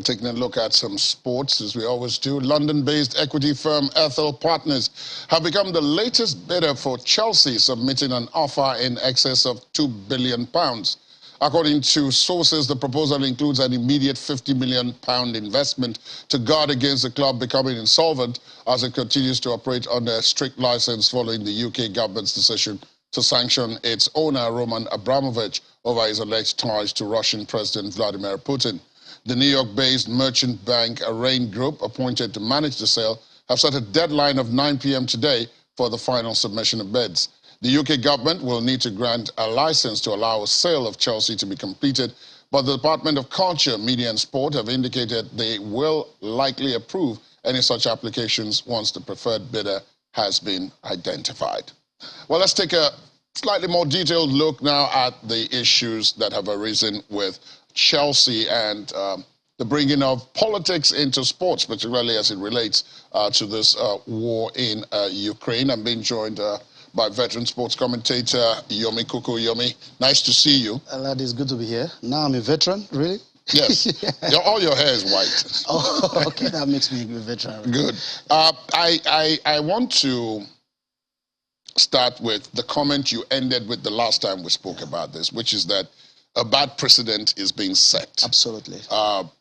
taking a look at some sports, as we always do. London-based equity firm Ethel Partners have become the latest bidder for Chelsea, submitting an offer in excess of £2 billion. According to sources, the proposal includes an immediate £50 million investment to guard against the club becoming insolvent as it continues to operate under a strict license following the UK government's decision to sanction its owner, Roman Abramovich, over his alleged ties to Russian President Vladimir Putin. The New York-based merchant bank Rain Group, appointed to manage the sale, have set a deadline of 9 p.m. today for the final submission of bids. The UK government will need to grant a license to allow a sale of Chelsea to be completed, but the Department of Culture, Media and Sport have indicated they will likely approve any such applications once the preferred bidder has been identified. Well, let's take a slightly more detailed look now at the issues that have arisen with Chelsea and the bringing of politics into sports, particularly as it relates to this war in Ukraine. I'm being joined by veteran sports commentator Yomi Kuku. Yomi, nice to see you. Lad, it's good to be here. Now I'm a veteran, really? Yes. Yeah. All your hair is white. Oh, okay, that makes me a veteran. Really. Good. I want to start with the comment you ended with the last time we spoke about this, which is that a bad precedent is being set. Absolutely.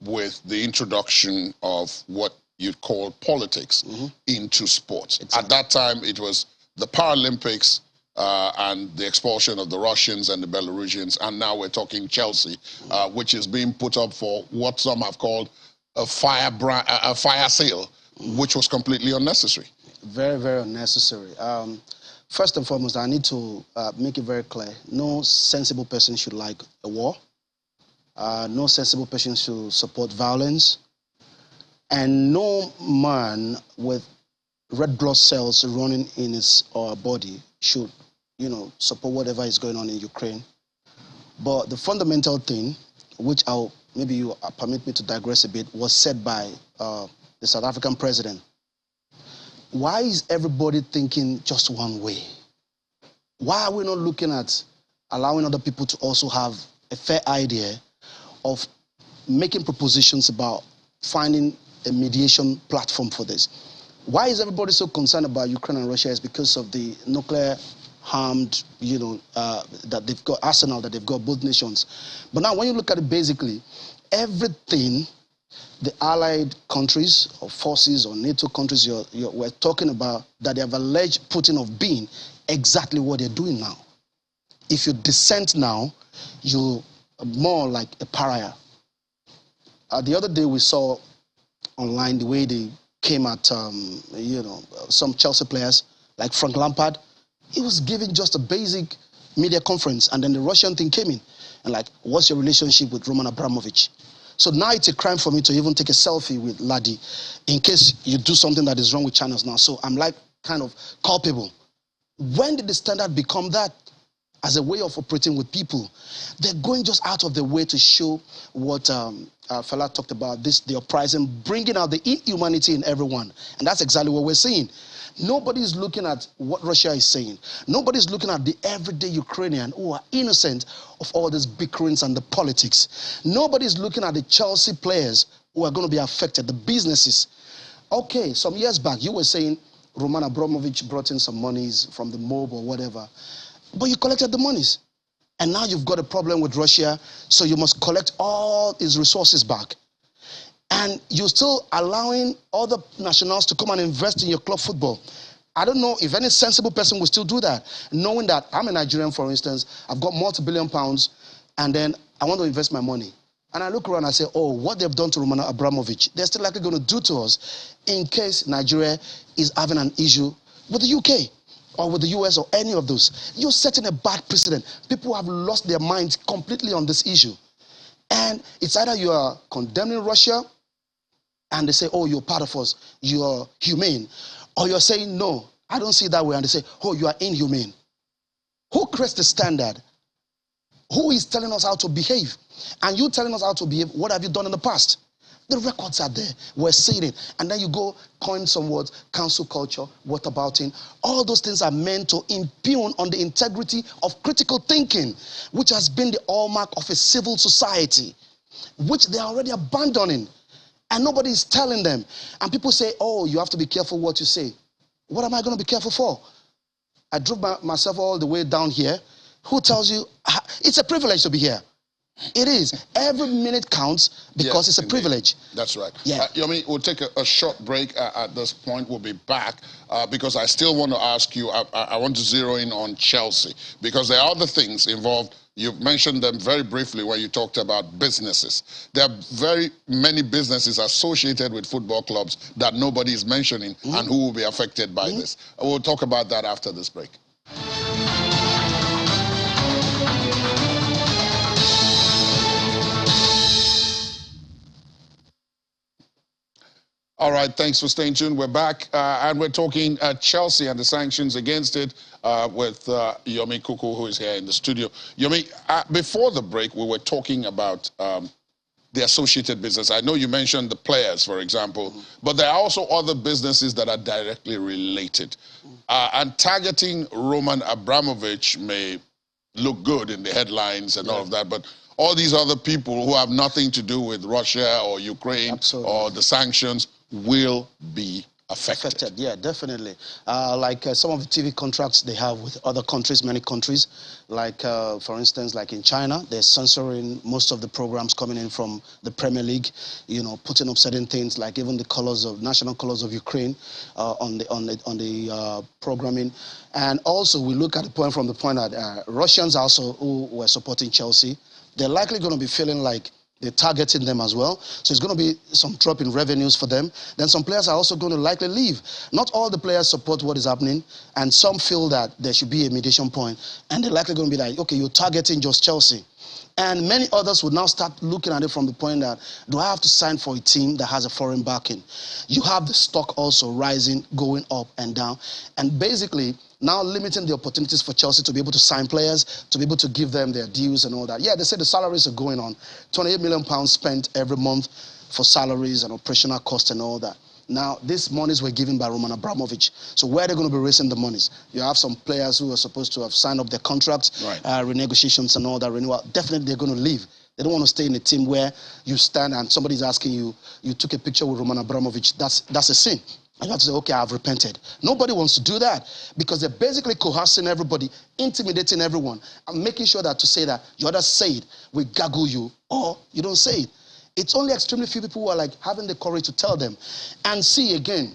With the introduction of what you'd call politics into sports. Exactly. At that time, it was the Paralympics and the expulsion of the Russians and the Belarusians, and now we're talking Chelsea, which is being put up for what some have called a fire sale, which was completely unnecessary. Very, very unnecessary. First and foremost, I need to make it very clear. No sensible person should like a war. No sensible person should support violence. And no man with red blood cells running in his body should, support whatever is going on in Ukraine. But the fundamental thing, which maybe you permit me to digress a bit, was said by the South African president. Why is everybody thinking just one way? Why are we not looking at allowing other people to also have a fair idea of making propositions about finding a mediation platform for this? Why is everybody so concerned about Ukraine and Russia? Is because of the nuclear armed, that they've got, arsenal that they've got, both nations. But now when you look at it basically, everything the allied countries or forces or NATO countries we're talking about that they have alleged Putin of being exactly what they're doing now. If you dissent now, you're more like a pariah. The other day we saw online the way they came at, some Chelsea players like Frank Lampard. He was giving just a basic media conference, and then the Russian thing came in. And like, what's your relationship with Roman Abramovich? So now it's a crime for me to even take a selfie with Ladi in case you do something that is wrong with channels now. So I'm like kind of culpable. When did the standard become that as a way of operating with people? They're going just out of the way to show what Fela talked about, the uprising, bringing out the inhumanity in everyone. And that's exactly what we're seeing. Nobody's looking at what Russia is saying. Nobody's looking at the everyday Ukrainian who are innocent of all these bickerings and the politics. Nobody's looking at the Chelsea players who are going to be affected, the businesses. Okay, some years back, you were saying Roman Abramovich brought in some monies from the mob or whatever, but you collected the monies. And now you've got a problem with Russia, so you must collect all his resources back. And you're still allowing other nationals to come and invest in your club football. I don't know if any sensible person will still do that, knowing that I'm a Nigerian, for instance, I've got multi-billion pounds, and then I want to invest my money. And I look around and I say, oh, what they've done to Roman Abramovich, they're still likely going to do to us in case Nigeria is having an issue with the UK or with the US or any of those. You're setting a bad precedent. People have lost their minds completely on this issue. And it's either you are condemning Russia, and they say, oh, you're part of us, you're humane. Or you're saying, no, I don't see it that way. And they say, oh, you are inhumane. Who creates the standard? Who is telling us how to behave? And you telling us how to behave, what have you done in the past? The records are there. We're seeing it. And then you go coin some words, cancel culture, whatabouting. All those things are meant to impugn on the integrity of critical thinking, which has been the hallmark of a civil society, which they are already abandoning. And nobody is telling them. And people say, oh, you have to be careful what you say. What am I going to be careful for? I drove myself all the way down here. Who tells you? It's a privilege to be here. It is. Every minute counts because it's a privilege. That's right. Yeah. Yomi, we'll take a short break at this point. We'll be back because I still want to ask you, I want to zero in on Chelsea because there are other things involved. You mentioned them very briefly when you talked about businesses. There are very many businesses associated with football clubs that nobody is mentioning and who will be affected by this. We'll talk about that after this break. All right, thanks for staying tuned. We're back, and we're talking Chelsea and the sanctions against it with Yomi Kuku, who is here in the studio. Yomi, before the break, we were talking about the associated business. I know you mentioned the players, for example, but there are also other businesses that are directly related. And targeting Roman Abramovich may look good in the headlines and all of that, but all these other people who have nothing to do with Russia or Ukraine or the sanctions will be affected. Yeah, definitely. Like some of the TV contracts they have with other countries, many countries, like for instance, like in China, they're censoring most of the programs coming in from the Premier League, you know, putting up certain things like even the colors of national colors of Ukraine on the programming. And also we look at the point from the point that Russians also who were supporting Chelsea, they're likely going to be feeling like they're targeting them as well. So it's going to be some drop in revenues for them. Then some players are also going to likely leave. Not all the players support what is happening, and some feel that there should be a mediation point, and they're likely going to be like, okay, you're targeting just Chelsea. And many others would now start looking at it from the point that, do I have to sign for a team that has a foreign backing? You have the stock also rising, going up and down. And basically, now limiting the opportunities for Chelsea to be able to sign players, to be able to give them their dues and all that. Yeah, they say the salaries are going on. £28 million spent every month for salaries and operational costs and all that. Now, these monies were given by Roman Abramovich. So where are they going to be raising the monies? You have some players who are supposed to have signed up their contracts, renegotiations and all that, renewal. Definitely they're going to leave. They don't want to stay in a team where you stand and somebody's asking you, you took a picture with Roman Abramovich. That's a sin. And you have to say, okay, I've repented. Nobody wants to do that because they're basically coercing everybody, intimidating everyone, and making sure that to say that you either say it, we gaggle you, or you don't say it. It's only extremely few people who are like having the courage to tell them. And see, again,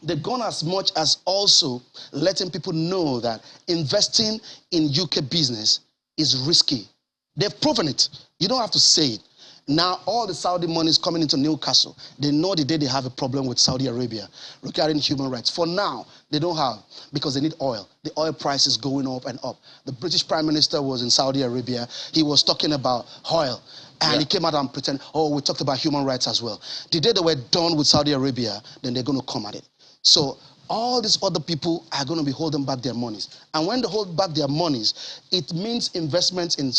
they've gone as much as also letting people know that investing in UK business is risky. They've proven it. You don't have to say it. Now, all the Saudi money is coming into Newcastle. They know the day they have a problem with Saudi Arabia regarding human rights. For now, they don't have, because they need oil. The oil price is going up and up. The British Prime Minister was in Saudi Arabia. He was talking about oil. And he came out and pretended, oh, we talked about human rights as well. The day they were done with Saudi Arabia, then they're going to come at it. So all these other people are going to be holding back their monies. And when they hold back their monies, it means investments in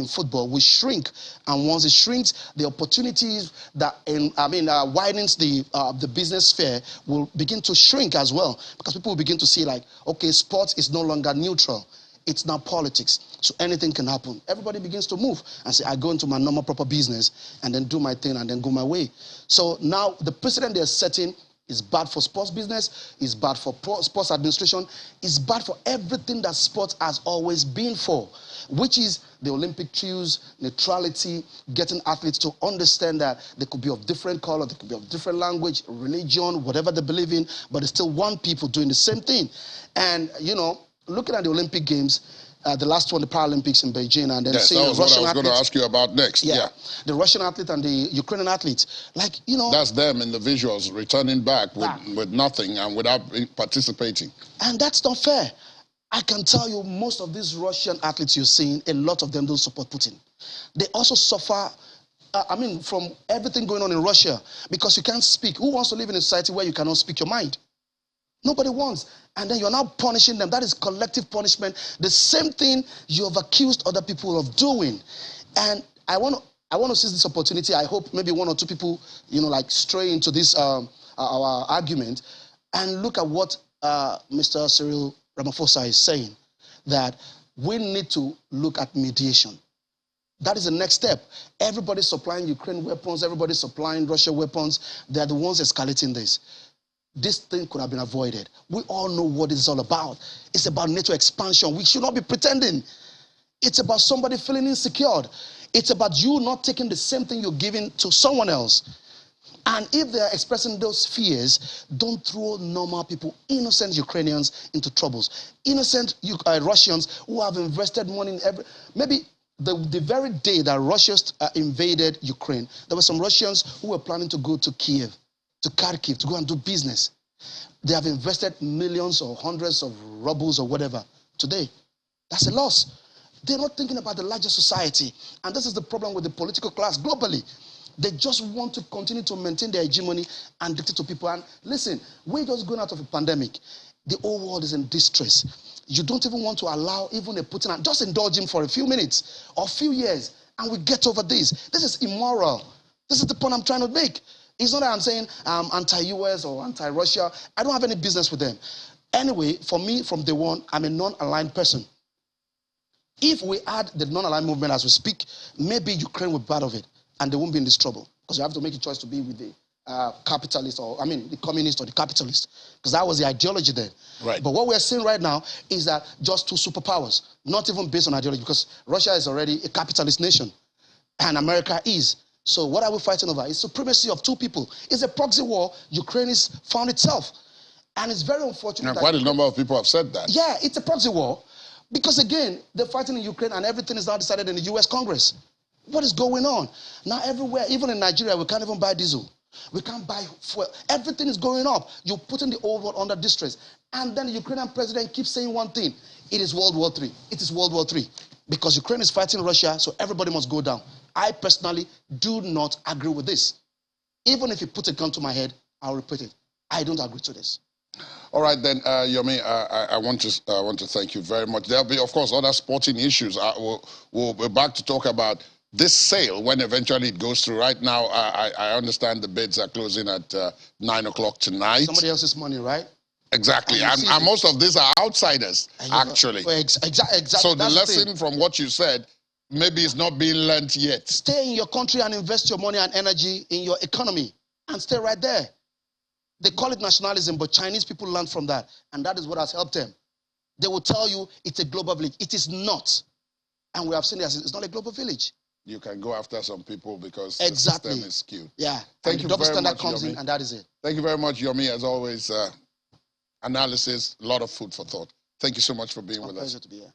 football will shrink. And once it shrinks, the opportunities that, widens the business sphere will begin to shrink as well. Because people will begin to see like, okay, sports is no longer neutral. It's now politics. So anything can happen. Everybody begins to move and say, I go into my normal proper business and then do my thing and then go my way. So now the precedent they're setting is bad for sports business, is bad for sports administration, is bad for everything that sports has always been for, which is the Olympic truce, neutrality, getting athletes to understand that they could be of different color, they could be of different language, religion, whatever they believe in, but it's still one people doing the same thing. And, you know, looking at the Olympic Games, the last one, the Paralympics in Beijing, and then seeing the Russian what I was going to ask you about next. Yeah, the Russian athlete and the Ukrainian athlete, like, you know. That's them in the visuals returning back with nothing and without participating. And that's not fair. I can tell you most of these Russian athletes you're seeing, a lot of them don't support Putin. They also suffer, from everything going on in Russia, because you can't speak. Who wants to live in a society where you cannot speak your mind? Nobody wants. And then you're now punishing them. That is collective punishment. The same thing you have accused other people of doing. And I want to seize this opportunity. I hope maybe one or two people, like stray into this our argument and look at what Mr. Cyril Ramaphosa is saying, that we need to look at mediation. That is the next step. Everybody's supplying Ukraine weapons. Everybody's supplying Russia weapons. They are the ones escalating this. This thing could have been avoided. We all know what it's all about. It's about NATO expansion. We should not be pretending. It's about somebody feeling insecure. It's about you not taking the same thing you're giving to someone else. And if they're expressing those fears, don't throw normal people, innocent Ukrainians, into troubles. Innocent Russians who have invested money in maybe the very day that Russia invaded Ukraine, there were some Russians who were planning to go to Kiev, to Kharkiv, to go and do business. They have invested millions or hundreds of rubles or whatever. Today, that's a loss. They're not thinking about the larger society. And this is the problem with the political class globally. They just want to continue to maintain their hegemony and dictate to people. And listen, we're just going out of a pandemic. The whole world is in distress. You don't even want to allow even a Putin, and just indulge him for a few minutes or a few years, and we get over this. This is immoral. This is the point I'm trying to make. It's not that I'm saying I'm anti-US or anti-Russia. I don't have any business with them. Anyway, for me, from day one, I'm a non-aligned person. If we add the non-aligned movement as we speak, maybe Ukraine will be part of it, and they won't be in this trouble. Because you have to make a choice to be with the capitalist, or I mean, the communist or the capitalist. Because that was the ideology then. Right. But what we're seeing right now is that just two superpowers, not even based on ideology, because Russia is already a capitalist nation, and America is. So what are we fighting over? It's supremacy of two people. It's a proxy war Ukraine has found itself. And it's very unfortunate. And quite a number of people have said that. Yeah, it's a proxy war. Because again, they're fighting in Ukraine and everything is now decided in the US Congress. What is going on? Now everywhere, even in Nigeria, we can't even buy diesel. We can't buy fuel. Everything is going up. You're putting the whole world under distress. And then the Ukrainian president keeps saying one thing. It is World War III. It is World War III. Because Ukraine is fighting Russia, so everybody must go down. I personally do not agree with this. Even if you put a gun to my head, I'll repeat it. I don't agree to this. All right, then, Yomi, I want to thank you very much. There'll be, of course, other sporting issues. We'll be back to talk about this sale when eventually it goes through. Right now, I understand the bids are closing at 9 o'clock tonight. Somebody else's money, right? Exactly, and most of these are outsiders, actually. Exactly. So the lesson from what you said, maybe it's not being learnt yet. Stay in your country and invest your money and energy in your economy and stay right there. They call it nationalism, but Chinese people learn from that, and that is what has helped them. They will tell you it's a global village. It is not. And we have seen it as it's not a global village. You can go after some people because exactly. the system is skewed. Yeah. Thank you double very standard much, comes Yomi. in, and that is it. Thank you very much, Yomi. As always, analysis, a lot of food for thought. Thank you so much for being with us. Pleasure to be here.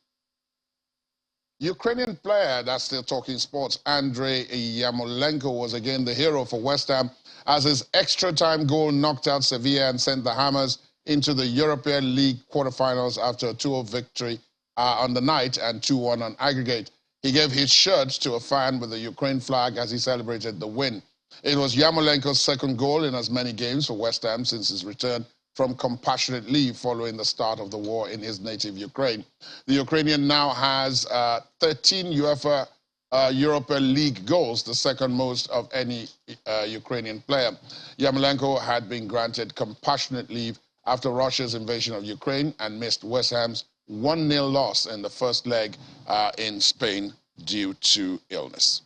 Ukrainian player, that's still talking sports, Andriy Yarmolenko was again the hero for West Ham as his extra-time goal knocked out Sevilla and sent the Hammers into the European League quarterfinals after a 2-0 victory on the night and 2-1 on aggregate. He gave his shirt to a fan with the Ukraine flag as he celebrated the win. It was Yarmolenko's second goal in as many games for West Ham since his return from compassionate leave following the start of the war in his native Ukraine. The Ukrainian now has 13 UEFA Europa League goals, the second most of any Ukrainian player. Yarmolenko had been granted compassionate leave after Russia's invasion of Ukraine and missed West Ham's 1-0 loss in the first leg in Spain due to illness.